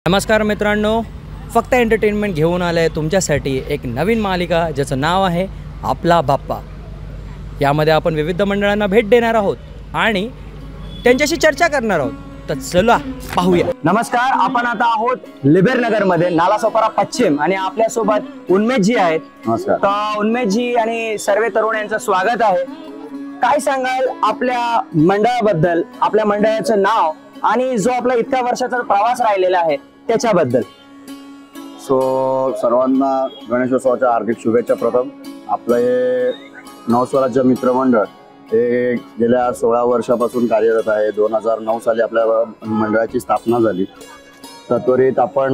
नमस्कार मित्रांनो, फक्त एंटरटेनमेंट घेऊन आलं आहे तुमच्यासाठी एक नवीन मालिका ज्याचं नाव आहे आपला बाप्पा। यामध्ये आपण विविध मंडळांना भेट देणार आहोत आणि त्यांच्याशी चर्चा करणार आहोत। तर चला पाहूया। नमस्कार, आपण आता आहोत लिबेरनगरमध्ये, नालासोपारा पश्चिम, आणि आपल्यासोबत उन्मेष जी आहेत। नमस्कार। तर उन्मेष जी आणि सर्व तरुण यांचं स्वागत आहे। काय सांगाल आपल्या मंडळाबद्दल, आपल्या मंडळाचं नाव आणि जो आपला इतक्या वर्षाचा प्रवास राहिलेला आहे त्याच्याबद्दल? सर्वांना गणेशोत्सवाच्या हार्दिक शुभेच्छा। प्रथम आपलं हे नवस्वराज्य मित्रमंडळ हे गेल्या 16 वर्षापासून कार्यरत आहे। 2009 साली आपल्या मंडळाची स्थापना झाली। तत्वरित आपण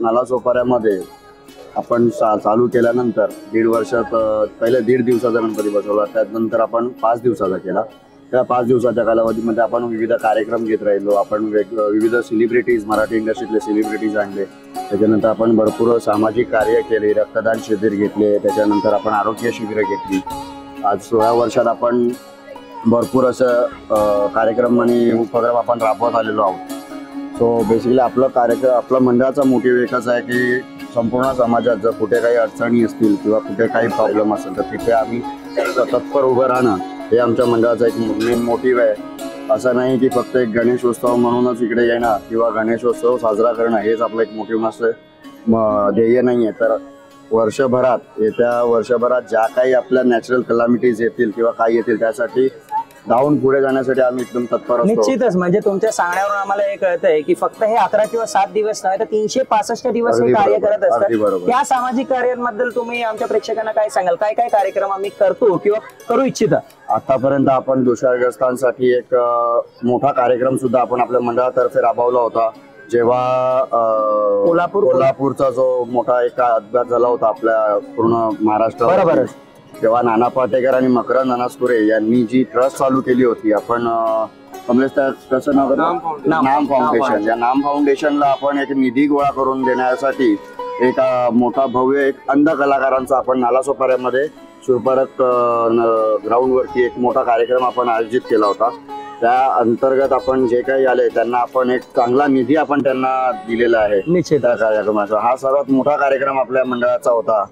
नालासोपाऱ्यामध्ये आपण चालू केल्यानंतर 1.5 वर्षात पहिले 1.5 दिवसाचा गणपती बसवला, त्यानंतर आपण 5 दिवसाचा केला। त्या 5 दिवसाच्या कालावधीमध्ये आपण विविध कार्यक्रम घेत राहिलो। आपण विविध सेलिब्रिटीज, मराठी इंडस्ट्रीतले सेलिब्रिटीज आणले। त्याच्यानंतर आपण भरपूर सामाजिक कार्य केले, रक्तदान शिबिर घेतले, त्याच्यानंतर आपण आरोग्य शिबिरं घेतली। आज 16 वर्षात आपण भरपूर असं कार्यक्रम आणि उपक्रम आपण राबवत आलेलो आहोत। बेसिकली आपलं मंडळाचा मोटिव्ह एकच आहे की संपूर्ण समाजात जर कुठे काही अडचणी असतील किंवा कुठे काही प्रॉब्लेम असेल तर तिथे आम्ही तत्पर उभं राहणं हे आमच्या मंडळाचा एक मेन मोटिव्ह आहे। असं नाही की फक्त एक गणेशोत्सव म्हणूनच इकडे येणं किंवा गणेशोत्सव साजरा करणं हेच आपलं एक मोटिव्ह नसतं, ध्येय नाही आहे। तर येत्या वर्षभरात ज्या काही आपल्या नॅचरल कलॅमिटीज येतील किंवा काही येतील त्यासाठी धावून पुढे जाण्यासाठी आम्ही एकदम तत्पर असतो। निश्चितच, म्हणजे तुमच्या सांगण्यावरून आम्हाला हे कळतंय की फक्त हे 11 किंवा 7 दिवस नाही तर 365 दिवस हे कार्य करत असतात। त्या सामाजिक कार्यांबद्दल तुम्ही आमच्या प्रेक्षकांना काय सांगाल? काय काय कार्यक्रम आम्ही करतो किंवा करू इच्छिता? आतापर्यंत आपण दुष्काळग्रस्तांसाठी एक मोठा कार्यक्रम सुद्धा आपण आपल्या मंडळातर्फे राबवला होता। जेव्हा कोल्हापूरचा जो मोठा एक अपघात झाला होता आपल्या पूर्ण महाराष्ट्रावर, तेव्हा नाना पाटेकर आणि मकरंद अनासपुरे यांनी जी ट्रस्ट चालू केली होती, आपण कसं नाव, नाम फाउंडेशन, या नाम फाउंडेशनला आपण एक निधी गोळा करून देण्यासाठी एक मोठा भव्य एक अंध कलाकारांचा आपण नालासोपाऱ्यामध्ये सुरपारत ग्राउंडवरती एक मोठा कार्यक्रम आपण आयोजित केला होता। त्या अंतर्गत आपण जे काही आले त्यांना आपण एक चांगला निधी आपण त्यांना दिलेला आहे। निश्चित त्या कार्यक्रमाचा हा सर्वात मोठा कार्यक्रम आपल्या मंडळाचा होता।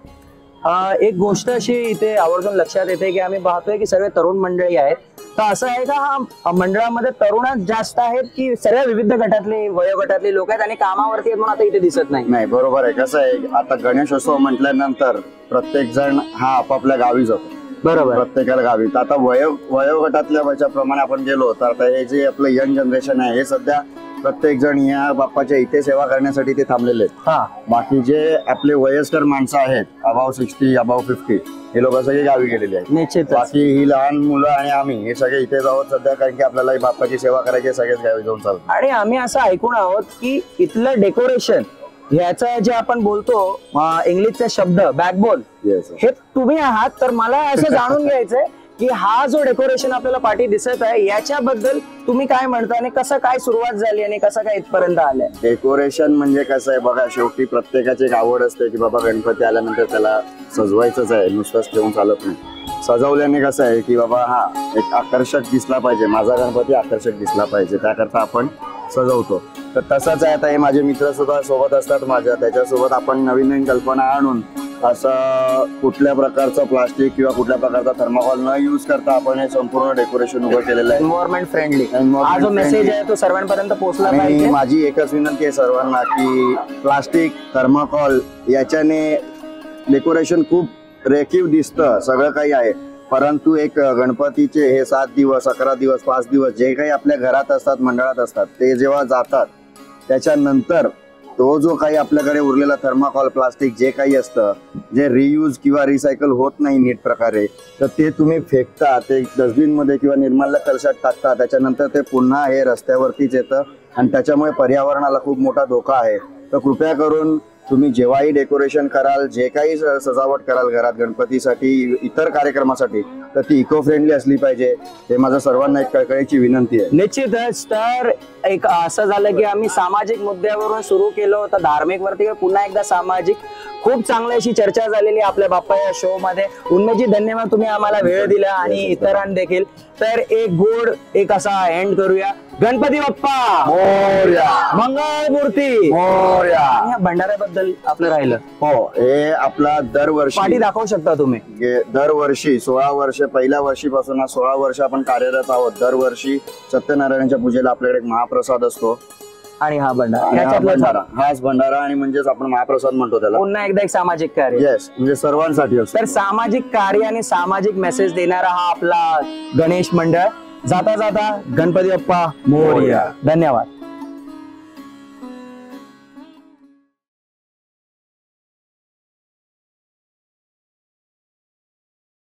एक गोष्ट अशी इथे आवर्जून लक्षात येते की आम्ही पाहतोय की सर्व तरुण मंडळी आहेत। तर असं आहे का हा मंडळामध्ये तरुणच जास्त आहेत की सर्व विविध गटातले वयोगटातले लोक आहेत आणि कामावरती आहेत म्हणून आता इथे दिसत नाही? नाही, बरोबर आहे। कसं आहे, आता गणेशोत्सव म्हटल्यानंतर प्रत्येक जण हा आपापल्या गावी जातो, बरोबर, प्रत्येकाला गावी। तर आता वयोगटातल्या वयाप्रमाणे आपण गेलो तर आता हे जे आपलं यंग जनरेशन आहे हे सध्या प्रत्येक जण या बाप्पाच्या इथे सेवा करण्यासाठी ते थांबलेले आहेत। बाकी जे आपले वयस्कर माणसं आहेत, अबाव 60, अबाव 50, हे लोक सगळे गावी गेलेले आहेत। निश्चित, बाकी ही लहान मुलं आणि आम्ही हे सगळे इथे जाऊन सध्या, कारण की आपल्याला बाप्पाची सेवा करायची, सगळेच गावी जाऊन चालतो। आणि आम्ही असं ऐकून आहोत की इथलं डेकोरेशन, ह्याचा जे आपण बोलतो इंग्लिशचा शब्द बॅकबोन, हे तुम्ही आहात। तर मला असं जाणून घ्यायचंय की हा जो डेकोरेशन आपल्याला पाठी दिसत आहे याच्याबद्दल तुम्ही काय म्हणता आणि कसं काय सुरुवात झाली आणि कसं काय इथपर्यंत आलंय? डेकोरेशन म्हणजे कसं आहे बघा, शेवटी प्रत्येकाची एक आवड असते की बाबा गणपती आल्यानंतर त्याला सजवायचंच आहे, नुसतंच ठेवून चालत नाही। सजवल्याने कसं आहे की बाबा हा एक आकर्षक दिसला पाहिजे, माझा गणपती आकर्षक दिसला पाहिजे, त्याकरता आपण सजवतो। तर तसंच आहे, आता हे माझे मित्र सुद्धा सोबत असतात माझ्या, त्याच्यासोबत आपण नवीन नवीन कल्पना आणून असं कुठल्या प्रकारचं प्लास्टिक किंवा कुठल्या प्रकारचा थर्माकोल न यूज करता आपण हे संपूर्ण डेकोरेशन उभं केलेलं आहे। एन्व्हायरमेंट फ्रेंडली हा जो मेसेज आहे तो सर्वांपर्यंत पोहोचला पाहिजे। माझी एकच विनंती आहे सर्वांना की प्लास्टिक, थर्माकोल याच्याने डेकोरेशन खूप रेखीव दिसतं, सगळं काही आहे, परंतु एक गणपतीचे हे 7 दिवस, 11 दिवस, 5 दिवस जे काही आपल्या घरात असतात, मंडळात असतात, ते जेव्हा जातात त्याच्यानंतर तो जो काही आपल्याकडे उरलेला थर्माकोल, प्लास्टिक जे काही असतं, जे रियूज किंवा रिसायकल होत नाही नीट प्रकारे, तर ते तुम्ही फेकता, ते डस्टबिन मध्ये किंवा निर्माल्य कलशात टाकता, त्याच्यानंतर ते पुन्हा हे रस्त्यावरतीच येतं आणि त्याच्यामुळे पर्यावरणाला खूप मोठा धोका आहे। तर कृपया करून तुम्ही जेव्हाही डेकोरेशन कराल, जे काही सजावट कराल घरात गणपतीसाठी, इतर कार्यक्रमासाठी, तर ती इको फ्रेंडली असली पाहिजे। हे माझं सर्वांना एक कळकळीची विनंती आहे। निश्चितच, तर एक असं झालं की आम्ही सामाजिक मुद्द्यावरून सुरू केलं होतं, धार्मिक वरती पुन्हा एकदा सामाजिक खूप चांगली अशी चर्चा झालेली आपल्या बाप्पा या शो मध्ये। उन्मेषजी धन्यवाद, तुम्ही आम्हाला वेळ दिला आणि इतरांना देखील। तर एक गोड एक असा एंड करूया। गणपती बाप्पा मोरया. मंगळमूर्ती. मोरया. या भंडाऱ्याबद्दल आपलं राहिलं हो, हे आपला पाठी दरवर्षी दाखवू शकता तुम्ही. दरवर्षी 16 वर्ष, पहिल्या वर्षीपासून 16 वर्ष आपण कार्यरत आहोत. दरवर्षी सत्यनारायणच्या पूजेला आपल्याकडे एक महाप्रसाद असतो आणि हा भंडारा आणि हा याच्यातलं भंडारा, हाच भंडारा आणि म्हणजेच आपण महाप्रसाद म्हणतो त्याला. पुन्हा एकदा एक सामाजिक कार्य. येस, म्हणजे सर्वांसाठी असतो. तर सामाजिक कार्य आणि सामाजिक मेसेज देणारा हा आपला गणेश मंडळ. जाता जाता गणपती बाप्पा मोरया. धन्यवाद.